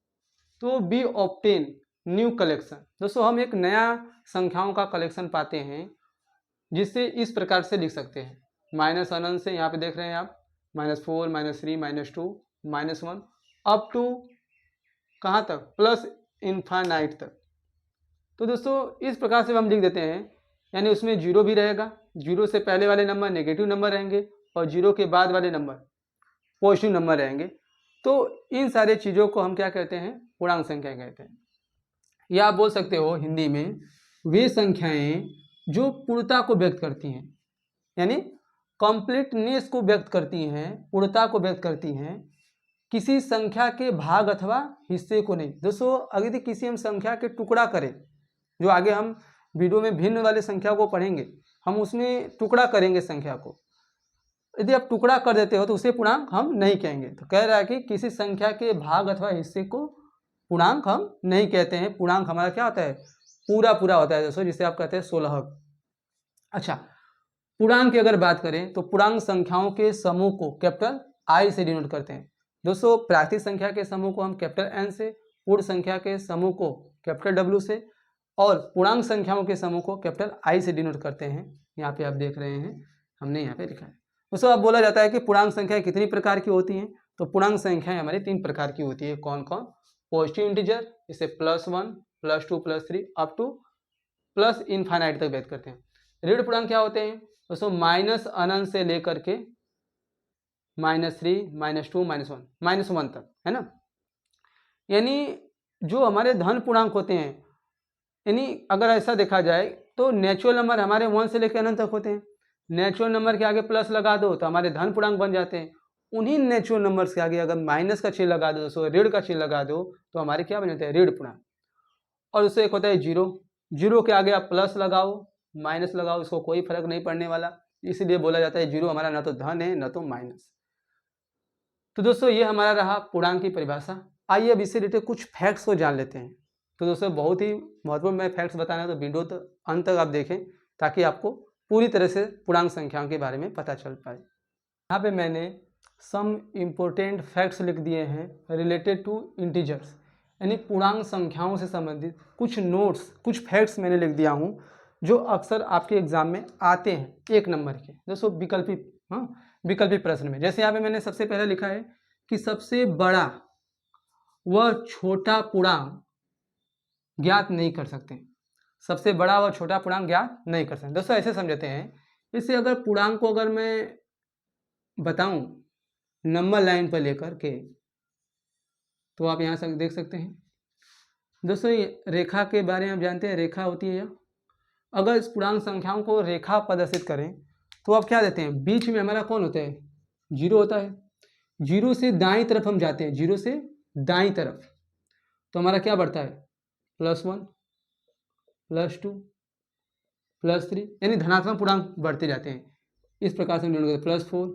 Speaker 1: तो बी ऑब्टेन न्यू कलेक्शन। दोस्तों हम एक नया संख्याओं का कलेक्शन पाते हैं, जिससे इस प्रकार से लिख सकते हैं, माइनस अनंत से, यहाँ पे देख रहे हैं आप, -4, -3, -2, -1 अप टू कहाँ तक, प्लस इनफाइनाइट तक। तो दोस्तों इस प्रकार से हम लिख देते हैं, यानी उसमें जीरो भी रहेगा, जीरो से पहले वाले नंबर नेगेटिव नंबर रहेंगे और जीरो के बाद वाले नंबर पॉजिटिव नंबर रहेंगे। तो इन सारे चीज़ों को हम क्या कहते हैं, पूर्णांक संख्या कहते हैं। या आप बोल सकते हो हिंदी में वे संख्याएं जो पूर्णता को व्यक्त करती हैं, यानी कंप्लीटनेस को व्यक्त करती हैं, पूर्णता को व्यक्त करती हैं, किसी संख्या के भाग अथवा हिस्से को नहीं। दोस्तों अगर यदि किसी हम संख्या के टुकड़ा करें, जो आगे हम वीडियो में भिन्न वाले संख्या को पढ़ेंगे, हम उसमें टुकड़ा करेंगे संख्या को, यदि आप टुकड़ा कर देते हो तो उसे पूर्णांक हम नहीं कहेंगे। तो कह रहा है कि किसी संख्या के भाग अथवा हिस्से को पूर्णांक हम नहीं कहते हैं। पूर्णांक हमारा क्या होता है, पूरा पूरा होता है दोस्तों, जिसे आप कहते हैं 16। अच्छा, पूर्णांक की अगर बात करें तो पूर्णांक संख्याओं के समूह को कैपिटल आई से डिनोट करते हैं। दोस्तों प्राकृतिक संख्या के समूह को हम कैपिटल एन से, पूर्ण संख्या के समूह को कैपिटल डब्ल्यू से, और पूर्णांक संख्याओं के समूह को कैपिटल आई से डिनोट करते हैं। यहाँ पे आप देख रहे हैं हमने यहाँ पे लिखा है। दोस्तों अब बोला जाता है कि पूर्णांक संख्याएं कितनी प्रकार की होती हैं, तो पूर्णांक संख्याएं हमारी 3 प्रकार की होती है। कौन कौन, पॉजिटिव इंटीजर, इसे +1, +2, +3 अप टू प्लस इनफाइनाइट तक व्यक्त करते हैं। ऋण पूर्णांक क्या होते हैं दोस्तों, माइनस अनंत से लेकर के -3, -2, -1 तक, है ना। यानी जो हमारे धन पूर्णांक होते हैं, यानी अगर ऐसा देखा जाए तो नेचुरल नंबर हमारे 1 से लेकर अनंत तक होते हैं। नेचुरल नंबर के आगे प्लस लगा दो तो हमारे धन पूर्णांक बन जाते हैं। उन्हीं नेचुरल नंबर्स के आगे अगर माइनस का चिन्ह लगा दो दोस्तों, ऋण का चिन्ह लगा दो तो हमारे क्या बन जाते हैं, ऋण पूर्णांक। और उससे एक होता है जीरो, जीरो के आगे आप प्लस लगाओ माइनस लगाओ, इसको कोई फर्क नहीं पड़ने वाला, इसीलिए बोला जाता है जीरो हमारा ना तो धन है ना तो माइनस। तो दोस्तों ये हमारा रहा पूर्णांक की परिभाषा। आइए अब इससे रिलेटेड कुछ फैक्ट्स को जान लेते हैं। तो दोस्तों बहुत ही महत्वपूर्ण मैं फैक्ट्स बताना है, तो वीडियो तो अंत तक आप देखें ताकि आपको पूरी तरह से पूर्णांक संख्याओं के बारे में पता चल पाए। यहाँ पे मैंने सम इम्पोर्टेंट फैक्ट्स लिख दिए हैं रिलेटेड टू इंटीजर्स, यानी पूर्णांक संख्याओं से संबंधित कुछ नोट्स, कुछ फैक्ट्स मैंने लिख दिया हूँ जो अक्सर आपके एग्जाम में आते हैं 1 नंबर के दोस्तों विकल्पी, विकल्पी प्रश्न में। जैसे यहाँ पे मैंने सबसे पहले लिखा है कि सबसे बड़ा व छोटा पूर्णांक ज्ञात नहीं कर सकते। सबसे बड़ा व छोटा पूर्णांक ज्ञात नहीं कर सकते। दोस्तों ऐसे समझते हैं, इससे अगर पूर्णांक को अगर मैं बताऊं नंबर लाइन पर लेकर के, तो आप यहाँ से देख सकते हैं दोस्तों, रेखा के बारे में आप जानते हैं, रेखा होती है। अगर इस पूर्णांक संख्याओं को रेखा प्रदर्शित करें तो आप क्या देते हैं, बीच में हमारा कौन होता है, जीरो होता है। जीरो से दाईं तरफ हम जाते हैं, जीरो से दाईं तरफ, तो हमारा क्या बढ़ता है, +1, +2, +3, यानी धनात्मक पूर्णांक बढ़ते जाते हैं। इस प्रकार से हम डिनोट करते हैं, +4,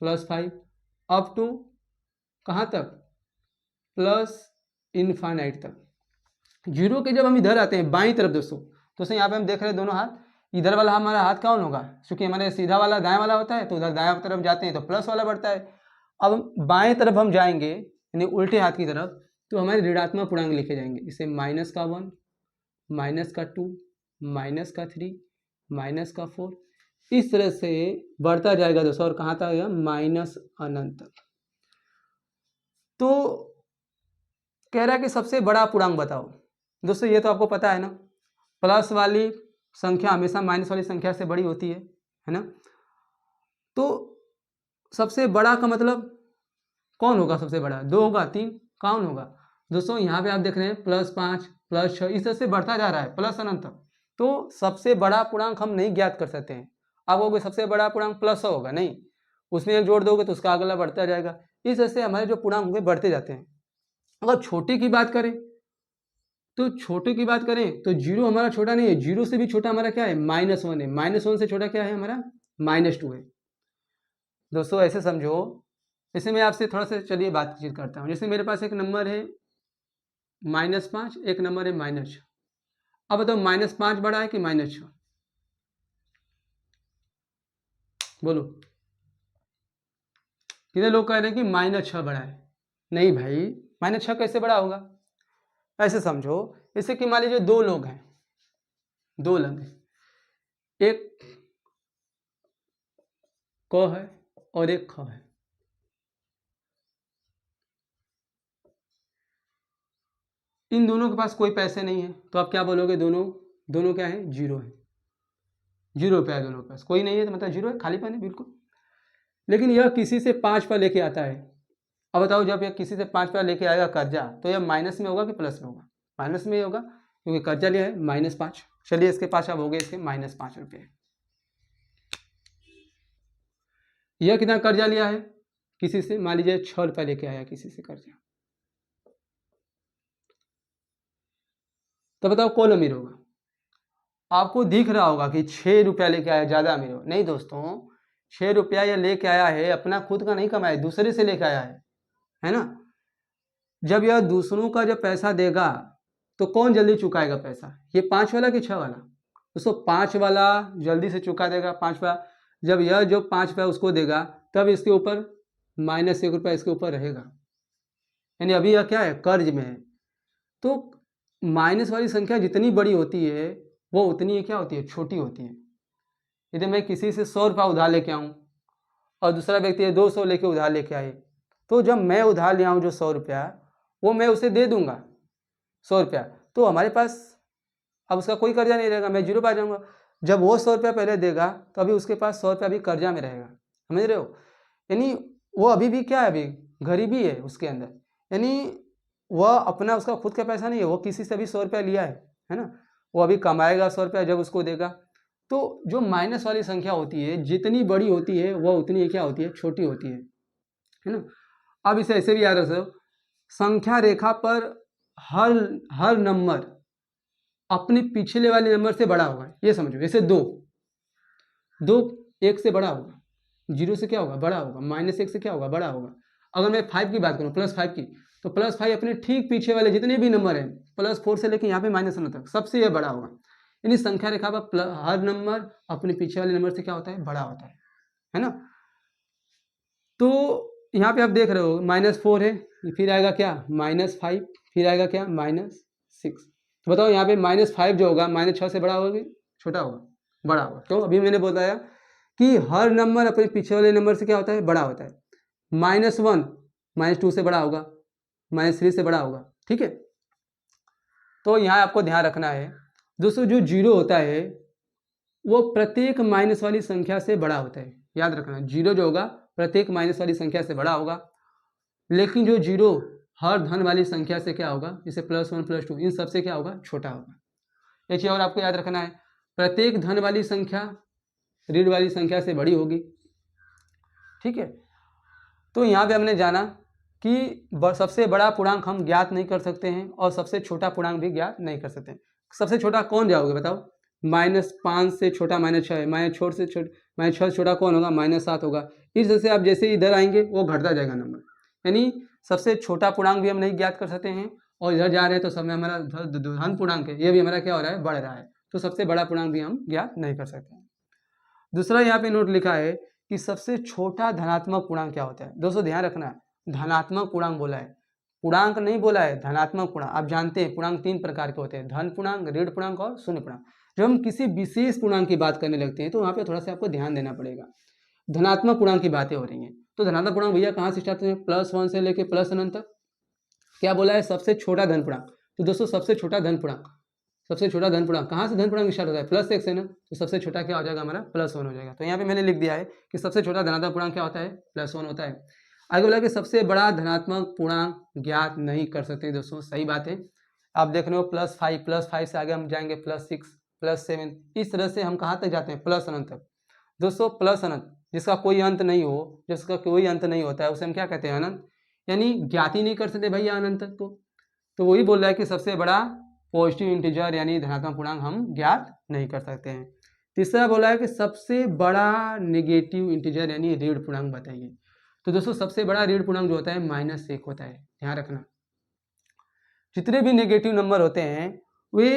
Speaker 1: +5 अप टू कहाँ तक, प्लस इनफाइनाइट तक। जीरो के जब हम इधर आते हैं बाईं तरफ दोस्तों यहाँ पे हम देख रहे हैं दोनों हाथ, इधर वाला हमारा हाथ कौन होगा, क्योंकि हमारे सीधा वाला दाएं वाला होता है, तो उधर दाएं तरफ जाते हैं तो प्लस वाला बढ़ता है। अब बाएं तरफ हम जाएंगे यानी उल्टे हाथ की तरफ, तो हमारे ऋणात्मक पूर्णांक लिखे जाएंगे। इसे माइनस का 1, माइनस का 2, माइनस का 3, माइनस का 4, इस तरह से बढ़ता जाएगा दोस्तों। और कहाँ तक आएगा? माइनस अनंत तक। तो कह रहा है कि सबसे बड़ा पूर्णांक बताओ। दोस्तों ये तो आपको पता है ना, प्लस वाली संख्या हमेशा माइनस वाली संख्या से बड़ी होती है ना। तो सबसे बड़ा का मतलब कौन होगा? सबसे बड़ा 2 होगा, 3 कौन होगा? दोस्तों यहाँ पे आप देख रहे हैं +5 +6 इस तरह से बढ़ता जा रहा है प्लस अनंत तक। तो सबसे बड़ा पूर्णांक हम नहीं ज्ञात कर सकते हैं। आप कहोगे सबसे बड़ा पूर्णांक +100 होगा, नहीं, उसमें एक जोड़ दोगे तो उसका अगला बढ़ता जाएगा। इस तरह से हमारे जो पूर्णांक होंगे बढ़ते जाते हैं। अगर छोटे की बात करें तो जीरो हमारा छोटा नहीं है, जीरो से भी छोटा हमारा क्या है? -1 है। -1 से छोटा क्या है हमारा? -2 है। दोस्तों ऐसे समझो, जैसे मैं आपसे थोड़ा सा चलिए बातचीत करता हूँ। जैसे मेरे पास एक नंबर है -5, एक नंबर है -6। अब बताओ -5 बड़ा है कि -6? बोलो। कितने लोग कह रहे हैं कि -6 बड़ा है? नहीं भाई, -6 कैसे बड़ा होगा? ऐसे समझो, जैसे कि मान लीजिए 2 लोग हैं, 2 लोग हैं, एक क है और एक ख है। इन दोनों के पास कोई पैसे नहीं है, तो आप क्या बोलोगे? दोनों क्या है? जीरो है। 0 रुपया है दोनों के पास, कोई नहीं है तो मतलब जीरो है, खालीपन है बिल्कुल। लेकिन यह किसी से 5 पर लेके आता है। अब बताओ, जब यह किसी से 5 पर लेके आएगा कर्जा, तो यह माइनस में होगा कि प्लस में होगा? माइनस में ही होगा, क्योंकि कर्जा लिया है -5। चलिए इसके पास अब हो गए इसके -5 रुपये। यह कितना कर्जा लिया है? किसी से मान लीजिए 6 रुपये लेके आया किसी से कर्जा, तो बताओ कौन अमीर होगा? आपको दिख रहा होगा कि 6 रुपया लेके आया, ज़्यादा अमीर हो। नहीं दोस्तों, 6 रुपया ये लेके आया है अपना खुद का नहीं कमाया, दूसरे से लेके आया है ना। जब यह दूसरों का जब पैसा देगा तो कौन जल्दी चुकाएगा पैसा? ये 5 वाला कि 6 वाला? दोस्तों 5 वाला जल्दी से चुका देगा। 5 वाला जब यह जो 5 रुपया उसको देगा, तब इसके ऊपर -1 रुपया इसके ऊपर रहेगा, यानी अभी यह क्या है? कर्ज में है। तो माइनस वाली संख्या जितनी बड़ी होती है वो उतनी क्या होती है? छोटी होती है। यदि मैं किसी से 100 रुपया उधार लेके आऊँ और दूसरा व्यक्ति 200 लेके उधार लेके आए, तो जब मैं उधार ले आऊँ जो 100 रुपया, वो मैं उसे दे दूंगा 100 रुपया, तो हमारे पास अब उसका कोई कर्जा नहीं रहेगा, मैं जीरो पे आ जाऊँगा। जब वो 100 रुपया पहले देगा तो अभी उसके पास 100 रुपया भी कर्जा में रहेगा, समझ रहे हो? यानी वो अभी भी क्या है? अभी गरीबी है उसके अंदर, यानी वह अपना उसका खुद का पैसा नहीं है, वो किसी से भी 100 रुपया लिया है ना। वो अभी कमाएगा 100 रुपया, जब उसको देगा। तो जो माइनस वाली संख्या होती है जितनी बड़ी होती है वह उतनी क्या होती है? छोटी होती है ना। अब इसे ऐसे भी याद रखो, संख्या रेखा पर हर नंबर अपने पिछले वाले नंबर से बड़ा होगा, ये समझो। जैसे 2 1 से बड़ा होगा, 0 से क्या होगा? बड़ा होगा, -1 से क्या होगा? बड़ा होगा। अगर मैं 5 की बात करूँ, +5 की, तो +5 अपने ठीक पीछे वाले जितने भी नंबर हैं +4 से लेकर यहाँ पे -1 तक सबसे यह बड़ा होगा। यानी संख्या रेखा पर हर नंबर अपने पीछे वाले नंबर से क्या होता है? बड़ा होता है ना। तो यहाँ पे आप देख रहे हो -4 है, फिर आएगा क्या? -5, फिर आएगा क्या? -6। तो बताओ यहाँ पे -5 जो होगा -6 से बड़ा होगा कि छोटा होगा? बड़ा होगा। तो अभी मैंने बताया कि हर नंबर अपने पीछे वाले नंबर से क्या होता है? बड़ा होता है। -1 -2 से बड़ा होगा, -3 से बड़ा होगा, ठीक है। तो यहाँ आपको ध्यान रखना है दोस्तों, जो जीरो होता है वो प्रत्येक माइनस वाली संख्या से बड़ा होता है। याद रखना, जीरो जो होगा प्रत्येक माइनस वाली संख्या से बड़ा होगा, लेकिन जो जीरो हर धन वाली संख्या से क्या होगा? जैसे +1 +2 इन सब से क्या होगा? छोटा होगा। एक चीज़ और आपको याद रखना है, प्रत्येक धन वाली संख्या ऋण वाली संख्या से बड़ी होगी, ठीक है। तो यहाँ पे हमने जाना कि सबसे बड़ा पूर्णांक हम ज्ञात नहीं कर सकते हैं और सबसे छोटा पूर्णांक भी ज्ञात नहीं कर सकते हैं। सबसे छोटा कौन जाओगे बताओ? -5 से छोटा -6 है, -6 से छोटा कौन होगा? -7 होगा। इस तरह से आप जैसे इधर आएंगे वो घटता जाएगा नंबर, यानी सबसे छोटा पूर्णांक भी हम नहीं ज्ञात कर सकते हैं, और इधर जा रहे हैं तो सब में हमारा धन पूर्णांक है, ये भी हमारा क्या हो रहा है? बढ़ रहा है। तो सबसे बड़ा पूर्णांक भी हम ज्ञात नहीं कर सकते हैं। दूसरा यहाँ पे नोट लिखा है कि सबसे छोटा धनात्मक पूर्णांक क्या होता है। दोस्तों ध्यान रखना, धनात्मक पूर्णांक बोला है, पूर्णांक नहीं बोला है, धनात्मक पूर्णांक। आप जानते हैं पूर्णांक 3 प्रकार के होते हैं, धन पूर्णांक, ऋण पूर्णांक और शून्य पूर्णांक। जब हम किसी विशेष पूर्णांक की बात करने लगते हैं तो वहाँ पे थोड़ा सा आपको ध्यान देना पड़ेगा। धनात्मक पूर्णांक की बातें हो रही हैं, तो धनात्मक पूर्णांक भैया कहाँ से स्टार्ट होते हैं? +1 से लेके प्लस अनंत तक। क्या बोला है? सबसे छोटा धन पूर्णांक। तो दोस्तों सबसे छोटा धन पूर्णांक, सबसे छोटा धन पूर्णांक कहाँ से धन पूर्णांक स्टार्ट होता है? +1 से ना, तो सबसे छोटा क्या हो जाएगा हमारा? +1 हो जाएगा। तो यहाँ पे मैंने लिख दिया है कि सबसे छोटा धनात्मक पूर्णांक क्या होता है? +1 होता है। आगे बोला कि सबसे बड़ा धनात्मक पूर्णांक ज्ञात नहीं कर सकते। दोस्तों सही बात है, आप देख रहे हो +5 से आगे हम जाएंगे +6 +7, इस तरह से हम कहाँ तक जाते हैं? प्लस अनंत तक। दोस्तों प्लस अनंत जिसका कोई अंत नहीं हो, जिसका कोई अंत नहीं होता है, उसे हम क्या कहते हैं? अनंत। यानी ज्ञात ही नहीं कर सकते भैया अनंत तक। तो वही बोल रहा है कि सबसे बड़ा पॉजिटिव इंटीजर यानी धनात्मक पूर्णांक हम ज्ञात नहीं कर सकते हैं। तीसरा बोला है कि सबसे बड़ा नेगेटिव इंटीजर यानी ऋण पूर्णांक बताइए। तो दोस्तों सबसे बड़ा ऋण पूर्णांक जो होता है -1 होता है, ध्यान रखना। जितने भी नेगेटिव नंबर होते हैं वे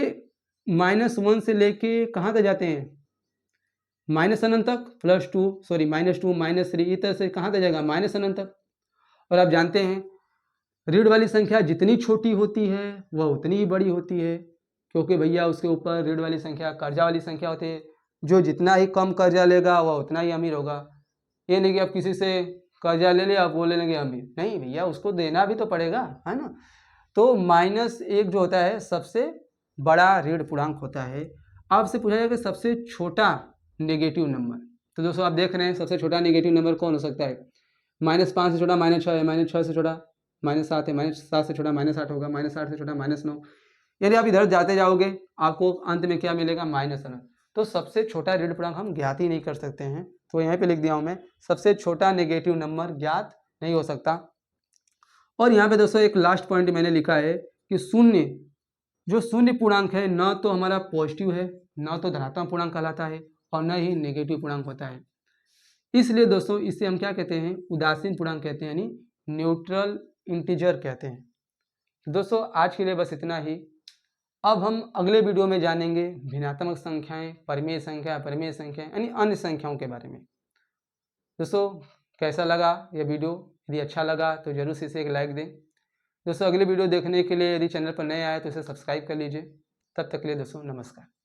Speaker 1: -1 से लेके कहाँ तक जाते हैं? माइनस अनंत तक, +2 सॉरी -2 -3, इस तरह से कहाँ तक जाएगा? माइनस अनंत तक। और आप जानते हैं ऋण वाली संख्या जितनी छोटी होती है वह उतनी ही बड़ी होती है, क्योंकि भैया उसके ऊपर ऋण वाली संख्या कर्जा वाली संख्या होती है। जो जितना ही कम कर्जा लेगा वह उतना ही अमीर होगा। ये नहीं कि आप किसी से कर्जा ले लिया आप वो ले लेंगे अमीर, नहीं भैया, उसको देना भी तो पड़ेगा, है ना। तो -1 जो होता है सबसे बड़ा ऋण पूर्णांक होता है। आपसे पूछा जाएगा सबसे छोटा नेगेटिव नंबर। तो दोस्तों आप देख रहे हैं सबसे छोटा नेगेटिव नंबर कौन हो सकता है? -5 से छोटा -6 है, -6 से छोटा -7 है, -7 से छोटा -8 होगा, -8 से छोटा -9। यदि आप इधर जाते जाओगे आपको अंत में क्या मिलेगा? -9। तो सबसे छोटा ऋण पूर्णांक हम ज्ञात ही नहीं कर सकते हैं। तो यहाँ पे लिख दिया हूँ मैं, सबसे छोटा नेगेटिव नंबर ज्ञात नहीं हो सकता। और यहाँ पे दोस्तों एक लास्ट पॉइंट मैंने लिखा है कि शून्य, जो शून्य पूर्णांक है न तो हमारा पॉजिटिव है, न तो धनात्मक पूर्णांक कहलाता है और न ही नेगेटिव पूर्णांक होता है। इसलिए दोस्तों इसे हम क्या कहते हैं? उदासीन पूर्णांक कहते हैं, यानी न्यूट्रल इंटीजर कहते हैं। तो दोस्तों आज के लिए बस इतना ही। अब हम अगले वीडियो में जानेंगे भिन्नात्मक संख्याएं, परिमेय संख्या, अपरिमेय संख्याएं यानी अन्य संख्याओं के बारे में। दोस्तों कैसा लगा यह वीडियो? यदि अच्छा लगा तो जरूर से इसे एक लाइक दें। दोस्तों अगली वीडियो देखने के लिए यदि चैनल पर नए आए तो इसे सब्सक्राइब कर लीजिए। तब तक के लिए दोस्तों नमस्कार।